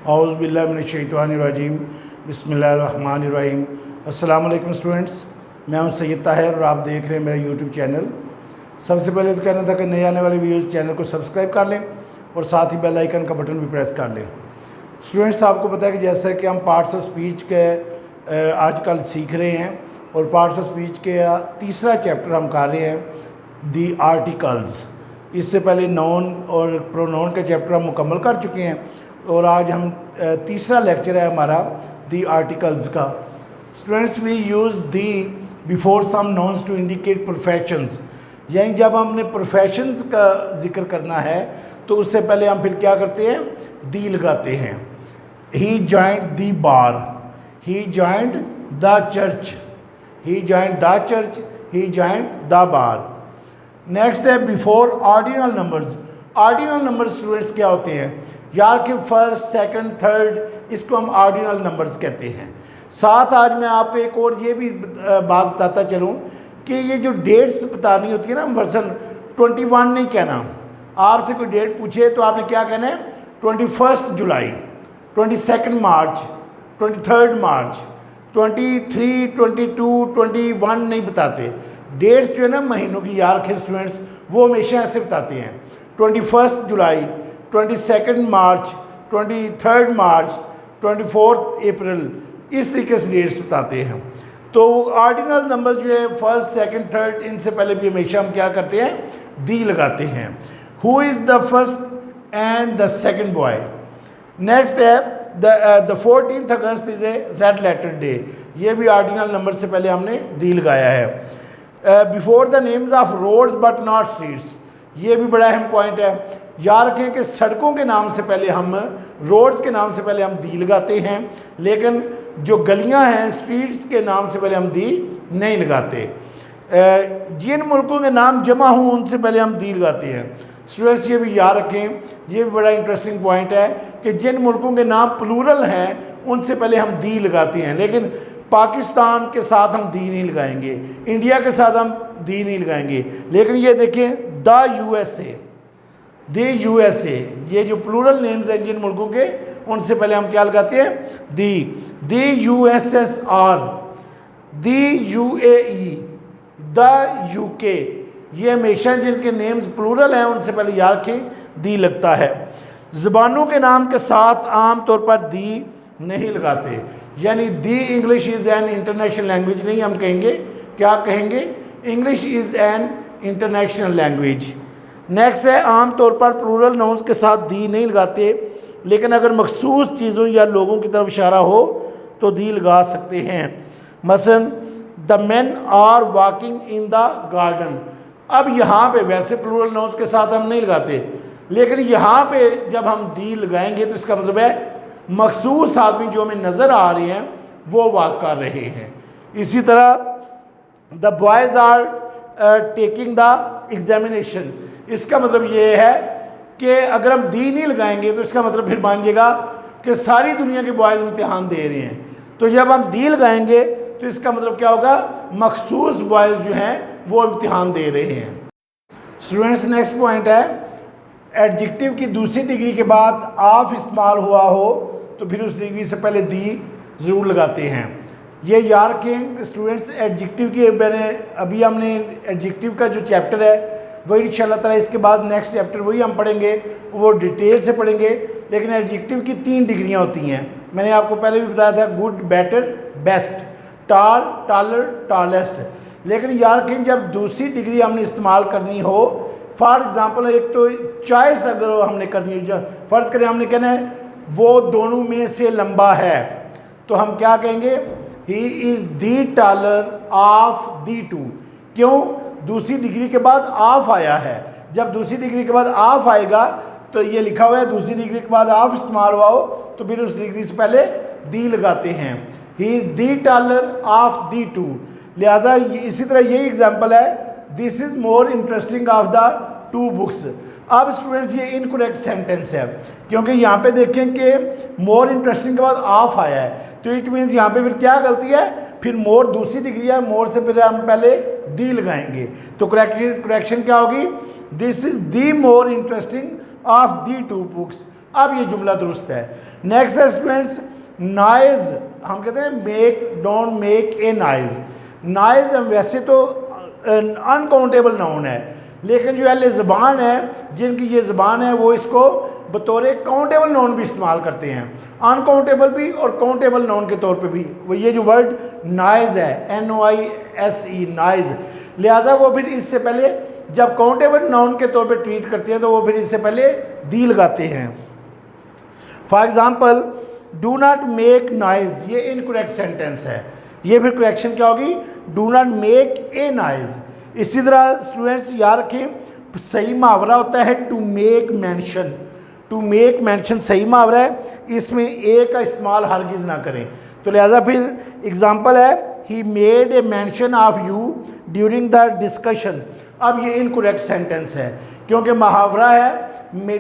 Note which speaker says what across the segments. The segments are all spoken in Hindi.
Speaker 1: औज़ुबिल्लाहिमिनश्शैतानिर्रजीम बिस्मिल्लाहिर्रहमानिर्रहीम। अस्सलाम वालेकुम स्टूडेंट्स, मैं हूं सैयद ताहिर और आप देख रहे हैं मेरा यूट्यूब चैनल। सबसे पहले तो कहना था कि नए आने वाले व्यूज़ चैनल को सब्सक्राइब कर लें और साथ ही बेल आइकन का बटन भी प्रेस कर लें। स्टूडेंट्स, आपको पता है कि जैसा कि हम पार्ट्स ऑफ स्पीच के आजकल सीख रहे हैं और पार्ट्स ऑफ स्पीच के तीसरा चैप्टर हम कर रहे हैं दी आर्टिकल्स। इससे पहले नाउन और प्रोनाउन का चैप्टर हम मुकम्मल कर चुके हैं और आज हम तीसरा लेक्चर है हमारा दी आर्टिकल्स का। Students, we use the before some nouns to indicate professions, यानी जब हमने प्रोफेशंस का जिक्र करना है तो उससे पहले हम फिर क्या करते हैं, दी लगाते हैं। He joined the bar, he joined the church, he joined the church, he joined the bar. Next है before ordinal numbers. Ordinal numbers students क्या होते हैं? यार के फर्स्ट, सेकंड, थर्ड, इसको हम ऑर्डिनल नंबर्स कहते हैं। साथ आज मैं आपको एक और ये भी बात बताता चलूँ कि ये जो डेट्स बतानी होती है ना, वर्सन 21 नहीं कहना। आपसे कोई डेट पूछे तो आपने क्या कहना है? 21 जुलाई, 22 मार्च, 23 मार्च, 23, 22, 21 नहीं बताते। डेट्स जो है ना महीनों की, यार के स्टूडेंट्स वो हमेशा ऐसे बताते हैं 21 जुलाई, 22 मार्च, 23 मार्च, 24 अप्रैल, इस तरीके से डेट्स बताते हैं। तो ऑर्डिनल नंबर्स जो है फर्स्ट, सेकंड, थर्ड, इनसे पहले भी हमेशा हम क्या करते हैं? दी लगाते हैं। Who is the first and the second boy. Next है the 14th August is a red letter day. ये भी ऑर्डिनल नंबर से पहले हमने दी लगाया है। Before the names of roads but not streets, ये भी बड़ा अहम पॉइंट है। याद रखें कि सड़कों के नाम से पहले हम, रोड्स के नाम से पहले हम दी लगाते हैं, लेकिन जो गलियां हैं, स्ट्रीट्स के नाम से पहले हम दी नहीं लगाते। जिन मुल्कों के नाम जमा हों उनसे पहले हम दी लगाते हैं। स्टूडेंट्स, ये भी याद रखें, ये भी बड़ा इंटरेस्टिंग पॉइंट है कि जिन मुल्कों के नाम प्लूरल हैं उनसे पहले हम दी लगाते हैं, लेकिन पाकिस्तान के साथ हम दी नहीं लगाएंगे, इंडिया के साथ हम दी नहीं लगाएंगे। लेकिन ये देखें द यूएसए, द यूएसए, ये जो प्लूरल नेम्स हैं जिन मुल्कों के, उनसे पहले हम क्या लगाते हैं? The USSR, the UAE, the UK, ये हमेशा जिनके नेम्स प्लूरल हैं उनसे पहले याद रखें दी लगता है। ज़बानों के नाम के साथ आम तौर पर दी नहीं लगाते, यानी the English is an international language नहीं हम कहेंगे। क्या कहेंगे? English is an international language. Next है आम तौर पर प्लूरल नाउन्स के साथ दी नहीं लगाते, लेकिन अगर मखसूस चीज़ों या लोगों की तरफ इशारा हो तो दी लगा सकते हैं। मसलन the man are walking in the garden. अब यहाँ पे वैसे प्लूरल नाउन्स के साथ हम नहीं लगाते, लेकिन यहाँ पे जब हम दी लगाएंगे तो इसका मतलब है मखसूस आदमी जो हमें नज़र आ रहे हैं वो वॉक कर रहे हैं। इसी तरह the boys are taking the examination, इसका मतलब ये है कि अगर हम दी नहीं लगाएंगे तो इसका मतलब फिर मानिएगा कि सारी दुनिया के बॉयज़ इम्तिहान दे रहे हैं। तो जब हम दी लगाएंगे तो इसका मतलब क्या होगा? मखसूस बॉयज़ जो हैं वो इम्तिहान दे रहे हैं। स्टूडेंट्स, नेक्स्ट पॉइंट है एडजेक्टिव की दूसरी डिग्री के बाद ऑफ इस्तेमाल हुआ हो तो फिर उस डिग्री से पहले दी ज़रूर लगाते हैं। ये याद रखें स्टूडेंट्स, एडजेक्टिव की अभी हमने एडजेक्टिव का जो चैप्टर है वही इंशाल्लाह ताला इसके बाद नेक्स्ट चैप्टर वही हम पढ़ेंगे, वो डिटेल से पढ़ेंगे। लेकिन एडजेक्टिव की 3 डिग्रियाँ होती हैं। मैंने आपको पहले भी बताया था, गुड, बेटर, बेस्ट, टाल, टालर, टालेस्ट। लेकिन याद रखें जब दूसरी डिग्री हमने इस्तेमाल करनी हो, फॉर एग्ज़ाम्पल एक तो चॉइस अगर हमने करनी हो, फ़र्ज़ करें हमने कहना है वो दोनों में से लंबा है, तो हम क्या कहेंगे? He is the taller of the two. क्यों? दूसरी डिग्री के बाद ऑफ आया है। जब दूसरी डिग्री के बाद ऑफ आएगा तो ये लिखा हुआ है दूसरी डिग्री के बाद ऑफ इस्तेमाल हुआ हो तो फिर उस डिग्री से पहले दी लगाते हैं। He is the taller of the two. लिहाजा इसी तरह यही एग्जाम्पल है, this is more interesting of the 2 books. अब स्टूडेंट्स ये इनकरेक्ट सेंटेंस है, क्योंकि यहाँ पे देखें कि मोर इंटरेस्टिंग के बाद ऑफ आया है, तो इट मीन्स यहाँ पे फिर क्या गलती है? फिर मोर दूसरी डिग्री है, मोर से फिर हम पहले दी लगाएंगे, तो करेक्शन क्या होगी? This is the more interesting of the 2 books. अब ये जुमला दुरुस्त है। नेक्स्ट है स्टूडेंट्स नॉइज, हम कहते हैं make, don't make a noise. Noise वैसे तो अनकाउंटेबल नाउन है, लेकिन जो अहले ज़बान है, जिनकी ये ज़बान है, वो इसको बतौर काउंटेबल नाउन भी इस्तेमाल करते हैं, अनकाउंटेबल भी और काउंटेबल नाउन के तौर पे भी। वो ये जो वर्ड नॉइज़ है, NOISE, नॉइज़, लिहाजा वो फिर इससे पहले जब काउंटेबल नाउन के तौर पे ट्रीट करते हैं तो वो फिर इससे पहले दी लगाते हैं। For example do not make noise, ये इनकरेक्ट सेंटेंस है, ये फिर करेक्शन क्या होगी, do not make a noise. इसी तरह स्टूडेंट्स याद रखें, सही मुहावरा होता है to make mention. To make mention सही मुहावरा है, इसमें ए का इस्तेमाल हरगिज़ ना करें। तो लिहाजा फिर एग्जांपल है he made a mention of you during the discussion. अब ये इनकरेक्ट सेंटेंस है क्योंकि मुहावरा है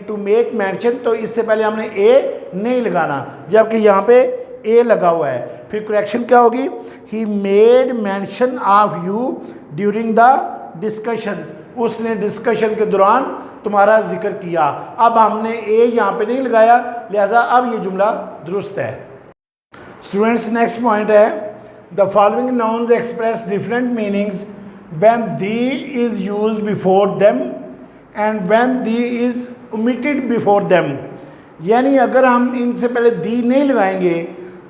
Speaker 1: टू मेक मेंशन, तो इससे पहले हमने ए नहीं लगाना, जबकि यहाँ पे ए लगा हुआ है। फिर करेक्शन क्या होगी, he made mention of you during the discussion, उसने डिस्कशन के दौरान तुम्हारा जिक्र किया। अब हमने ए यहाँ पे नहीं लगाया, लिहाजा अब ये जुमला दुरुस्त है। स्टूडेंट्स नेक्स्ट पॉइंट है the following nouns express different meanings when the is used before them and when the is omitted before them. यानी अगर हम इनसे पहले दी नहीं लगाएंगे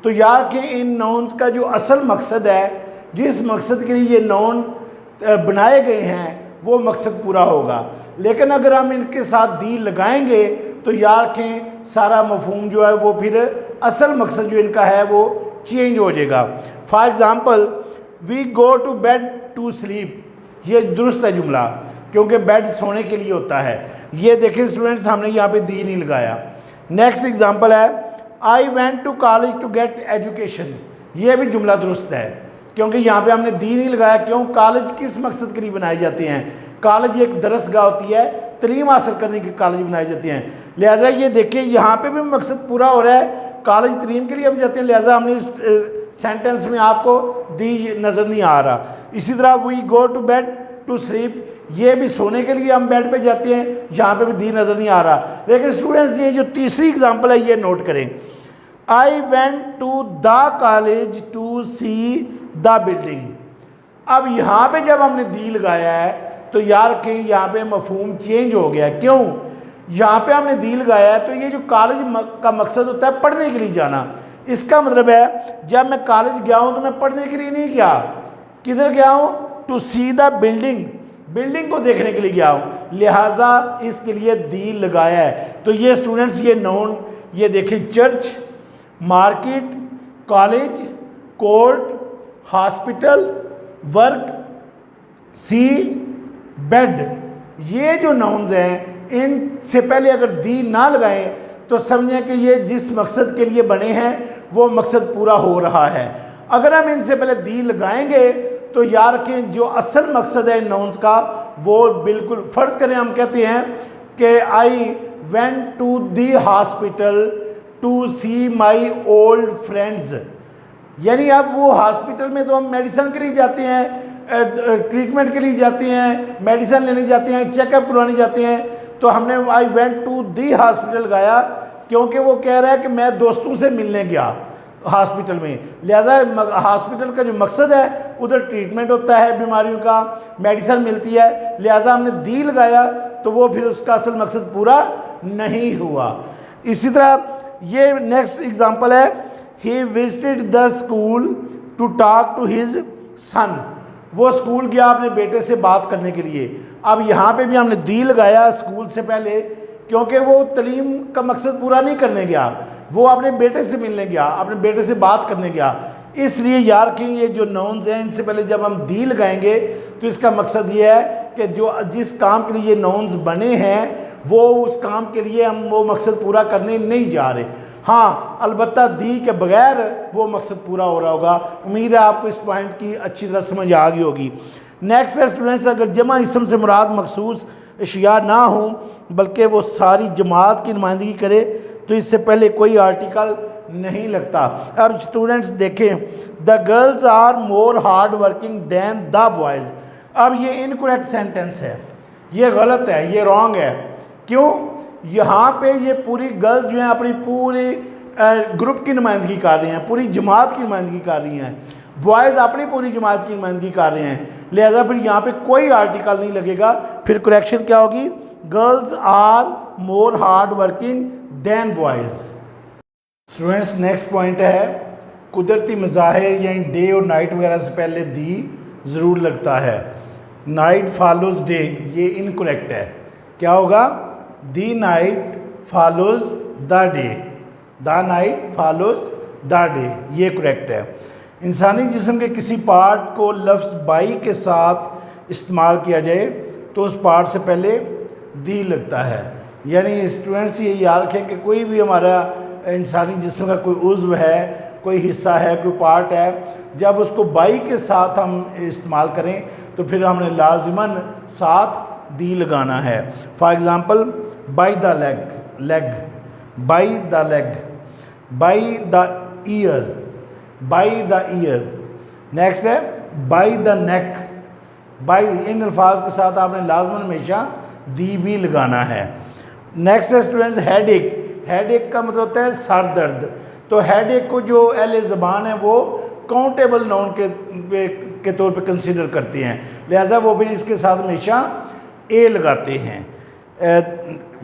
Speaker 1: तो यार कि इन नाउन्स का जो असल मकसद है, जिस मकसद के लिए ये नाउन बनाए गए हैं, वो मकसद पूरा होगा। लेकिन अगर हम इनके साथ दी लगाएंगे तो यार के सारा मफहूम जो है वो फिर असल मकसद जो इनका है वो चेंज हो जाएगा। For example we go to bed to sleep, ये दुरुस्त है जुमला क्योंकि बेड सोने के लिए होता है। ये देखें स्टूडेंट्स, हमने यहाँ पे दी नहीं लगाया। नेक्स्ट एग्जाम्पल है I went to college to get education, ये भी जुमला दुरुस्त है क्योंकि यहाँ पे हमने दी नहीं लगाया। क्यों, कॉलेज किस मकसद के लिए बनाए जाते हैं, कॉलेज एक दरसगाह होती है, तलीम हासिल करने की कॉलेज बनाई जाती हैं। लिहाजा ये देखिए यहाँ पे भी मकसद पूरा हो रहा है, कॉलेज तलीम के लिए हम जाते हैं, लिहाजा हमने इस सेंटेंस में आपको दी नज़र नहीं आ रहा। इसी तरह we go to bed to sleep, ये भी सोने के लिए हम बेड पे जाते हैं, यहाँ पे भी दी नज़र नहीं आ रहा। लेकिन स्टूडेंट्स ये जो तीसरी एग्जाम्पल है ये नोट करें, I went to the college to see the building. अब यहाँ पे जब हमने दी लगाया है तो यार के यहाँ पे मफहूम चेंज हो गया। क्यों, यहाँ पे हमने दी लगाया है तो ये जो कॉलेज का मकसद होता है पढ़ने के लिए जाना, इसका मतलब है जब मैं कॉलेज गया हूँ तो मैं पढ़ने के लिए नहीं गया, किधर गया हूँ, to see the building, building को देखने के लिए गया हूँ, लिहाजा इसके लिए दी लगाया है। तो ये स्टूडेंट्स ये नाउन ये देखें, church, market, college, court, hospital, work, sea, bed, ये जो नाउन्स हैं इनसे पहले अगर दी ना लगाएं तो समझें कि ये जिस मकसद के लिए बने हैं वो मकसद पूरा हो रहा है। अगर हम इनसे पहले दी लगाएंगे तो यार के जो असल मकसद है इन नाउन्स का वो बिल्कुल, फ़र्ज़ करें हम कहते हैं कि I went to the hospital to see my old friends, यानी अब वो हॉस्पिटल में तो हम मेडिसिन के लिए जाते हैं, ट्रीटमेंट के लिए जाते हैं, मेडिसिन लेने जाते हैं, चेकअप करवाने जाते हैं, तो हमने I went to the hospital गाया क्योंकि वो कह रहा है कि मैं दोस्तों से मिलने गया हॉस्पिटल में। लिहाजा हॉस्पिटल का जो मकसद है उधर ट्रीटमेंट होता है, बीमारियों का मेडिसिन मिलती है, लिहाजा हमने दी लगाया तो वो फिर उसका असल मकसद पूरा नहीं हुआ। इसी तरह ये नेक्स्ट एग्जांपल है he visited the school to talk to his son, वो स्कूल गया अपने बेटे से बात करने के लिए। अब यहाँ पे भी हमने दी लगाया स्कूल से पहले क्योंकि वो तलीम का मकसद पूरा नहीं करने गया, वो अपने बेटे से मिलने गया, अपने बेटे से बात करने गया। इसलिए यार कि ये जो नाउन्स हैं इनसे पहले जब हम दी लगाएंगे तो इसका मकसद ये है कि जो जिस काम के लिए ये नाउन्स बने हैं वो उस काम के लिए हम वो मकसद पूरा करने नहीं जा रहे। हाँ, अलबत्ता दी के बगैर वो मकसद पूरा हो रहा होगा। उम्मीद है आपको इस पॉइंट की अच्छी तरह समझ आ गई होगी। नेक्स्ट है स्टूडेंट्स, अगर जमा इसम से मुराद मखसूस अशिया ना हो बल्कि वो सारी जमात की नुमाइंदगी करे तो इससे पहले कोई आर्टिकल नहीं लगता। अब स्टूडेंट्स देखें, the girls are more hard working than the boys. अब ये इनकरेक्ट सेंटेंस है, ये गलत है, ये रॉन्ग है। क्यों, यहाँ पे ये पूरी गर्ल्स जो हैं अपनी पूरी ग्रुप की नुमाइंदगी कर रहे हैं, पूरी जमात की नुमाइंदगी कर रही हैं, बॉयज़ अपनी पूरी जमात की नुमाइंदगी कर रहे हैं, लिहाजा फिर यहाँ पे कोई आर्टिकल नहीं लगेगा। फिर करेक्शन क्या होगी, girls are more hard working than boys. Students next point है, कुदरती मज़ाहिर यानी डे और नाइट वगैरह से पहले दी ज़रूर लगता है। नाइट फॉलोज़ डे, ये इनकरेक्ट है। क्या होगा, the night follows the day, the night follows the day, ये करेक्ट है। इंसानी जिस्म के किसी पार्ट को लफ्ज़ बाई के साथ इस्तेमाल किया जाए तो उस पार्ट से पहले दी लगता है। यानी स्टूडेंट्स ये याद रखें कि कोई भी हमारा इंसानी जिस्म का कोई उज़्व है, कोई हिस्सा है, कोई पार्ट है, जब उसको बाई के साथ हम इस्तेमाल करें तो फिर हमने लाजिमन साथ दी लगाना है। For example, by the leg, by the leg, by the year, by the year. Next है बाई द नेक, बाई, इन अल्फाज के साथ आपने लाजमन हमेशा दी भी लगाना है। नेक्स्ट है स्टूडेंट्स हेड एक, हेड एक का मतलब होता है सर दर्द। तो हेड एक को जो अहले ज़बान है वो काउंटेबल नाउन के तौर पे कंसिडर करते हैं, लिहाजा वो भी इसके साथ हमेशा ए लगाते हैं।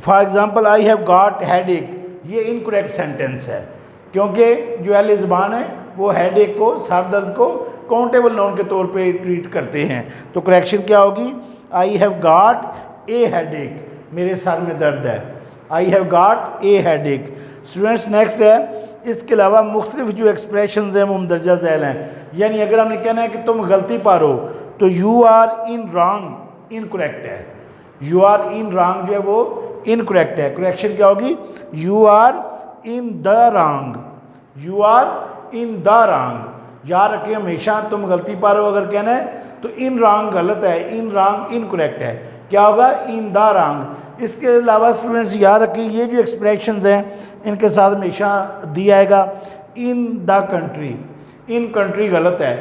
Speaker 1: For example, I have got head एक, ये इनकरेक्ट सेंटेंस है क्योंकि जो अहले ज़बान है वो हेड एक को, सर दर्द को काउंटेबल नाउन के तौर पे ट्रीट करते हैं। तो करेक्शन क्या होगी, I have got a head एक, मेरे सर में दर्द है, I have got a head एक। स्टूडेंट्स नेक्स्ट है, इसके अलावा मुख्तलिफ जो एक्सप्रेशंस हैं वो मुंदरजा झैल हैं। यानी अगर हमने कहना है कि तुम गलती पर हो तो you are in wrong incorrect है, यू आर इन रॉन्ग जो है वो इनकरेक्ट है। करेक्शन क्या होगी, you are in the wrong, you are in the wrong. याद रखिए हमेशा तुम गलती पर हो अगर कहना है तो इन रॉन्ग गलत है, इन रॉन्ग इनकरेक्ट है। क्या होगा, इन द रॉन्ग। इसके अलावा स्टूडेंट्स याद रखिए ये जो एक्सप्रेशंस हैं इनके साथ हमेशा दिया आएगा in the country, in country गलत है,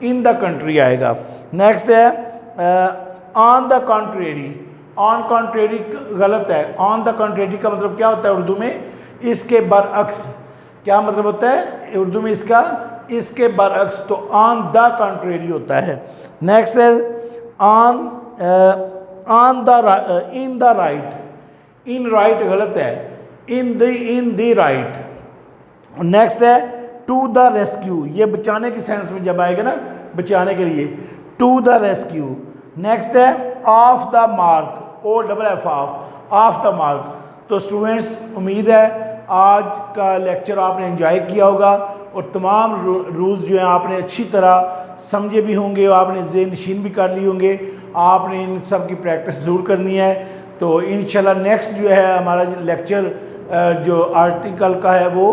Speaker 1: इन द कंट्री आएगा। नेक्स्ट है on the contrary, on contrary गलत है। ऑन द कॉन्ट्रेरी का मतलब क्या होता है उर्दू में, इसके बरअक्स। क्या मतलब होता है उर्दू में इसका, इसके बरअक्स। तो ऑन द कॉन्ट्रेरी होता है। नेक्स्ट है on the, in the right, in right गलत है, इन द राइट। नेक्स्ट है टू द रेस्क्यू, ये बचाने की सेंस में जब आएगा ना, बचाने के लिए, टू द रेस्क्यू। नेक्स्ट है off the mark, O double F off the mark. तो स्टूडेंट्स उम्मीद है आज का लेक्चर आपने एंजॉय किया होगा और तमाम रूल्स जो हैं आपने अच्छी तरह समझे भी होंगे और आपने ज़हन नशीन भी कर लिए होंगे। आपने इन सब की प्रैक्टिस ज़रूर करनी है। तो इंशाल्लाह नेक्स्ट जो है हमारा लेक्चर जो आर्टिकल का है वो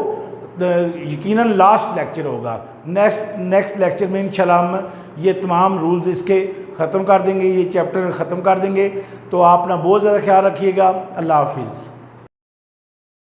Speaker 1: यकीनन लास्ट लेक्चर होगा। नेक्स्ट लेक्चर में इंशाल्लाह हम ये तमाम रूल्स इसके ख़त्म कर देंगे, ये चैप्टर ख़त्म कर देंगे। तो आप अपना बहुत ज़्यादा ख्याल रखिएगा। अल्लाह हाफिज़।